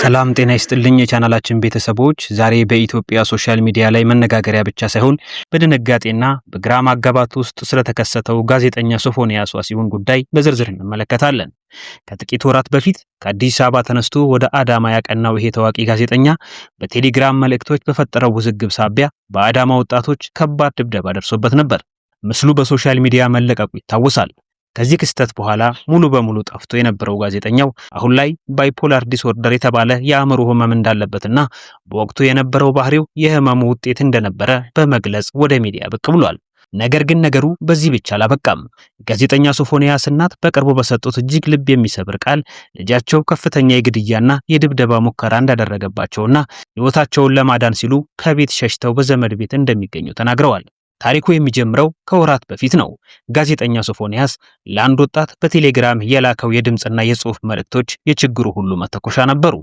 ሰላም ጤና ይስጥልኝ የቻናላችን ቤተሰቦች ዛሬ በኢትዮጵያ ሶሻል ሚዲያ ላይ መነጋገሪያ ብቻ ሳይሆን በድንጋጤና በግራ ማጋባት ውስጥ ስለተከሰተው ጋዜጠኛ ሶፎንያስ ዋሲሁን ጉዳይ በዝርዝር እንመለከታለን። ከጥቂት ወራት በፊት ከአዲስ አበባ ተነስቶ ወደ አዳማ ያቀናው ይሄ ታዋቂ ጋዜጠኛ በቴሌግራም መልእክቶች በፈጠረው ውዝግብ ሳቢያ በአዳማ ወጣቶች ከባድ ድብደባ ደርሶበት ነበር። ምስሉ በሶሻል ሚዲያ መለቀቁ ይታወሳል። ከዚህ ክስተት በኋላ ሙሉ በሙሉ ጠፍቶ የነበረው ጋዜጠኛው አሁን ላይ ባይፖላር ዲስኦርደር የተባለ የአእምሮ ህመም እንዳለበትና በወቅቱ የነበረው ባህሪው የህመሙ ውጤት እንደነበረ በመግለጽ ወደ ሚዲያ ብቅ ብሏል። ነገር ግን ነገሩ በዚህ ብቻ አላበቃም። ጋዜጠኛ ሶፎንያስ እናት በቅርቡ በሰጡት እጅግ ልብ የሚሰብር ቃል ልጃቸው ከፍተኛ የግድያና የድብደባ ሙከራ እንዳደረገባቸውና ህይወታቸውን ለማዳን ሲሉ ከቤት ሸሽተው በዘመድ ቤት እንደሚገኙ ተናግረዋል። ታሪኩ የሚጀምረው ከወራት በፊት ነው። ጋዜጠኛ ሶፎንያስ ለአንድ ወጣት በቴሌግራም የላከው የድምጽና የጽሑፍ መልእክቶች የችግሩ ሁሉ መተኮሻ ነበሩ።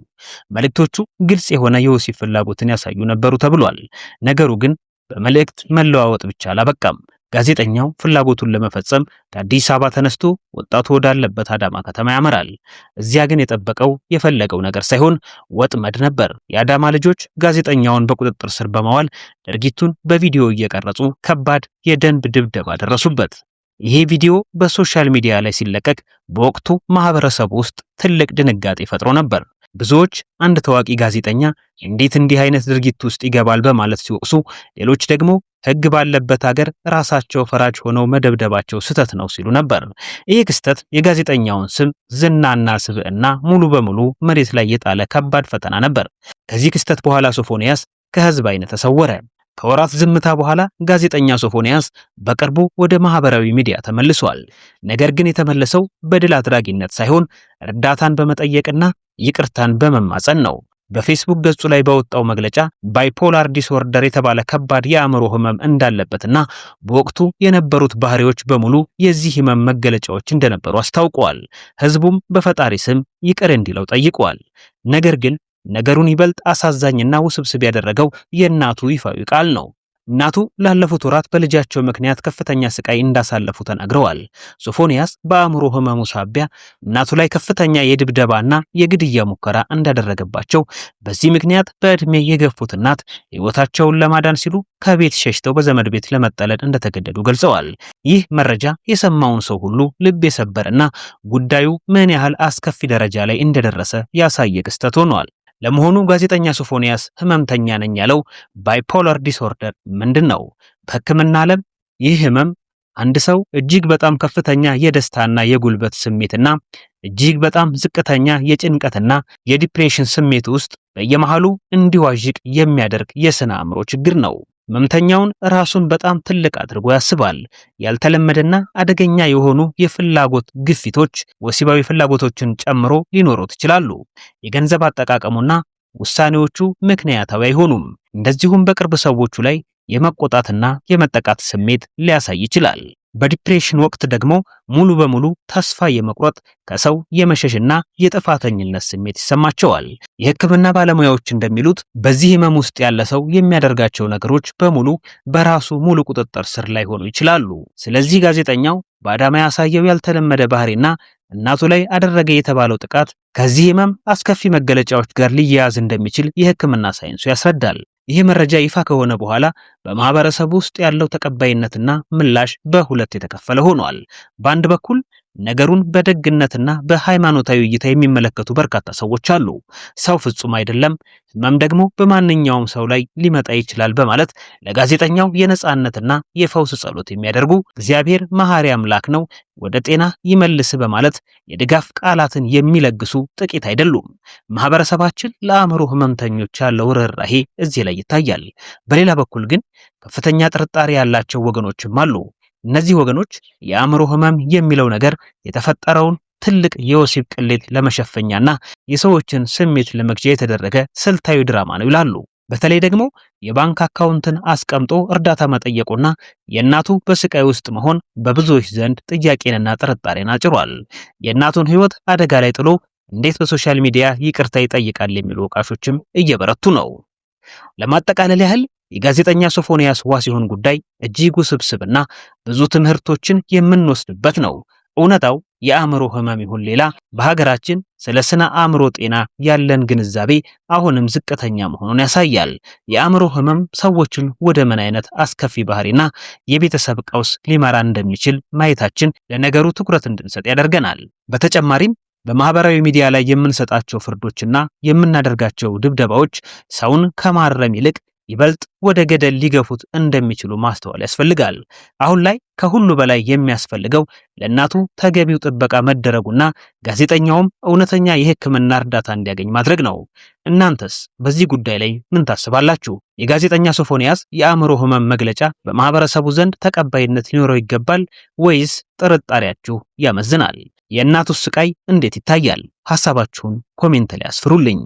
መልእክቶቹ ግልጽ የሆነ የወሲብ ፍላጎትን ያሳዩ ነበሩ ተብሏል። ነገሩ ግን በመልእክት መለዋወጥ ብቻ አላበቃም። ጋዜጠኛው ፍላጎቱን ለመፈጸም ከአዲስ አበባ ተነስቶ ወጣቱ ወዳለበት አዳማ ከተማ ያመራል። እዚያ ግን የጠበቀው የፈለገው ነገር ሳይሆን ወጥመድ ነበር። የአዳማ ልጆች ጋዜጠኛውን በቁጥጥር ስር በማዋል ድርጊቱን በቪዲዮ እየቀረጹ ከባድ የደንብ ድብደባ ደረሱበት። ይሄ ቪዲዮ በሶሻል ሚዲያ ላይ ሲለቀቅ በወቅቱ ማህበረሰቡ ውስጥ ትልቅ ድንጋጤ ፈጥሮ ነበር። ብዙዎች አንድ ታዋቂ ጋዜጠኛ እንዴት እንዲህ አይነት ድርጊት ውስጥ ይገባል በማለት ሲወቅሱ፣ ሌሎች ደግሞ ሕግ ባለበት ሀገር ራሳቸው ፈራጅ ሆነው መደብደባቸው ስህተት ነው ሲሉ ነበር። ይህ ክስተት የጋዜጠኛውን ስም፣ ዝናና ስብዕና ሙሉ በሙሉ መሬት ላይ የጣለ ከባድ ፈተና ነበር። ከዚህ ክስተት በኋላ ሶፎንያስ ከህዝብ ዓይን ተሰወረ። ከወራት ዝምታ በኋላ ጋዜጠኛ ሶፎንያስ በቅርቡ ወደ ማህበራዊ ሚዲያ ተመልሷል። ነገር ግን የተመለሰው በድል አድራጊነት ሳይሆን እርዳታን በመጠየቅና ይቅርታን በመማጸን ነው። በፌስቡክ ገጹ ላይ ባወጣው መግለጫ ባይፖላር ዲስኦርደር የተባለ ከባድ የአእምሮ ህመም እንዳለበትና በወቅቱ የነበሩት ባህሪዎች በሙሉ የዚህ ህመም መገለጫዎች እንደነበሩ አስታውቀዋል። ህዝቡም በፈጣሪ ስም ይቅር እንዲለው ጠይቀዋል። ነገር ግን ነገሩን ይበልጥ አሳዛኝና ውስብስብ ያደረገው የእናቱ ይፋዊ ቃል ነው። እናቱ ላለፉት ወራት በልጃቸው ምክንያት ከፍተኛ ስቃይ እንዳሳለፉ ተናግረዋል። ሶፎንያስ በአእምሮ ህመሙ ሳቢያ እናቱ ላይ ከፍተኛ የድብደባና የግድያ ሙከራ እንዳደረገባቸው፣ በዚህ ምክንያት በእድሜ የገፉት እናት ህይወታቸውን ለማዳን ሲሉ ከቤት ሸሽተው በዘመድ ቤት ለመጠለል እንደተገደዱ ገልጸዋል። ይህ መረጃ የሰማውን ሰው ሁሉ ልብ የሰበረና ጉዳዩ ምን ያህል አስከፊ ደረጃ ላይ እንደደረሰ ያሳየ ክስተት ሆኗል። ለመሆኑ ጋዜጠኛ ሶፎንያስ ህመምተኛ ነኝ ያለው ባይፖላር ዲስኦርደር ምንድን ነው? በሕክምና ዓለም ይህ ህመም አንድ ሰው እጅግ በጣም ከፍተኛ የደስታና የጉልበት ስሜትና እጅግ በጣም ዝቅተኛ የጭንቀትና የዲፕሬሽን ስሜት ውስጥ በየመሃሉ እንዲዋዥቅ የሚያደርግ የስነ አእምሮ ችግር ነው። ህመምተኛውን ራሱን በጣም ትልቅ አድርጎ ያስባል። ያልተለመደና አደገኛ የሆኑ የፍላጎት ግፊቶች፣ ወሲባዊ ፍላጎቶችን ጨምሮ ሊኖሩት ይችላሉ። የገንዘብ አጠቃቀሙና ውሳኔዎቹ ምክንያታዊ አይሆኑም። እንደዚሁም በቅርብ ሰዎቹ ላይ የመቆጣትና የመጠቃት ስሜት ሊያሳይ ይችላል። በዲፕሬሽን ወቅት ደግሞ ሙሉ በሙሉ ተስፋ የመቁረጥ፣ ከሰው የመሸሽና የጥፋተኝነት ስሜት ይሰማቸዋል። የሕክምና ባለሙያዎች እንደሚሉት በዚህ ህመም ውስጥ ያለ ሰው የሚያደርጋቸው ነገሮች በሙሉ በራሱ ሙሉ ቁጥጥር ስር ላይሆኑ ይችላሉ። ስለዚህ ጋዜጠኛው በአዳማ ያሳየው ያልተለመደ ባህሪና እናቱ ላይ አደረገ የተባለው ጥቃት ከዚህ ህመም አስከፊ መገለጫዎች ጋር ሊያያዝ እንደሚችል የሕክምና ሳይንሱ ያስረዳል። ይህ መረጃ ይፋ ከሆነ በኋላ በማህበረሰቡ ውስጥ ያለው ተቀባይነትና ምላሽ በሁለት የተከፈለ ሆኗል። በአንድ በኩል ነገሩን በደግነትና በሃይማኖታዊ እይታ የሚመለከቱ በርካታ ሰዎች አሉ። ሰው ፍጹም አይደለም፣ ህመም ደግሞ በማንኛውም ሰው ላይ ሊመጣ ይችላል በማለት ለጋዜጠኛው የነጻነትና የፈውስ ጸሎት የሚያደርጉ፣ እግዚአብሔር መሐሪ አምላክ ነው፣ ወደ ጤና ይመልስ በማለት የድጋፍ ቃላትን የሚለግሱ ጥቂት አይደሉም። ማህበረሰባችን ለአእምሮ ህመምተኞች ያለው ርህራሄ እዚህ ላይ ይታያል። በሌላ በኩል ግን ከፍተኛ ጥርጣሬ ያላቸው ወገኖችም አሉ። እነዚህ ወገኖች የአእምሮ ህመም የሚለው ነገር የተፈጠረውን ትልቅ የወሲብ ቅሌት ለመሸፈኛና የሰዎችን ስሜት ለመግዣ የተደረገ ስልታዊ ድራማ ነው ይላሉ። በተለይ ደግሞ የባንክ አካውንትን አስቀምጦ እርዳታ መጠየቁና የእናቱ በስቃይ ውስጥ መሆን በብዙዎች ዘንድ ጥያቄንና ጥርጣሬን አጭሯል። የእናቱን ህይወት አደጋ ላይ ጥሎ እንዴት በሶሻል ሚዲያ ይቅርታ ይጠይቃል የሚሉ ወቃሾችም እየበረቱ ነው። ለማጠቃለል ያህል የጋዜጠኛ ሶፎንያስ ዋሲሁን ጉዳይ እጅግ ውስብስብና ብዙ ትምህርቶችን የምንወስድበት ነው። እውነታው የአእምሮ ህመም ይሁን ሌላ በሀገራችን ስለ ስነ አእምሮ ጤና ያለን ግንዛቤ አሁንም ዝቅተኛ መሆኑን ያሳያል። የአእምሮ ህመም ሰዎችን ወደ ምን አይነት አስከፊ ባህሪና የቤተሰብ ቀውስ ሊመራ እንደሚችል ማየታችን ለነገሩ ትኩረት እንድንሰጥ ያደርገናል። በተጨማሪም በማህበራዊ ሚዲያ ላይ የምንሰጣቸው ፍርዶችና የምናደርጋቸው ድብደባዎች ሰውን ከማረም ይልቅ ይበልጥ ወደ ገደል ሊገፉት እንደሚችሉ ማስተዋል ያስፈልጋል። አሁን ላይ ከሁሉ በላይ የሚያስፈልገው ለእናቱ ተገቢው ጥበቃ መደረጉና ጋዜጠኛውም እውነተኛ የሕክምና እርዳታ እንዲያገኝ ማድረግ ነው። እናንተስ በዚህ ጉዳይ ላይ ምን ታስባላችሁ? የጋዜጠኛ ሶፎንያስ የአእምሮ ህመም መግለጫ በማህበረሰቡ ዘንድ ተቀባይነት ሊኖረው ይገባል ወይስ ጥርጣሬያችሁ ያመዝናል? የእናቱስ ስቃይ እንዴት ይታያል? ሐሳባችሁን ኮሜንት ላይ አስፍሩልኝ።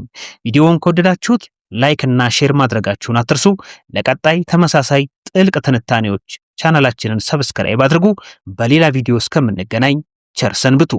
ቪዲዮውን ከወደዳችሁት ላይክ እና ሼር ማድረጋችሁን አትርሱ። ለቀጣይ ተመሳሳይ ጥልቅ ትንታኔዎች ቻናላችንን ሰብስክራይብ አድርጉ። በሌላ ቪዲዮ እስከምንገናኝ ቸር ሰንብቱ።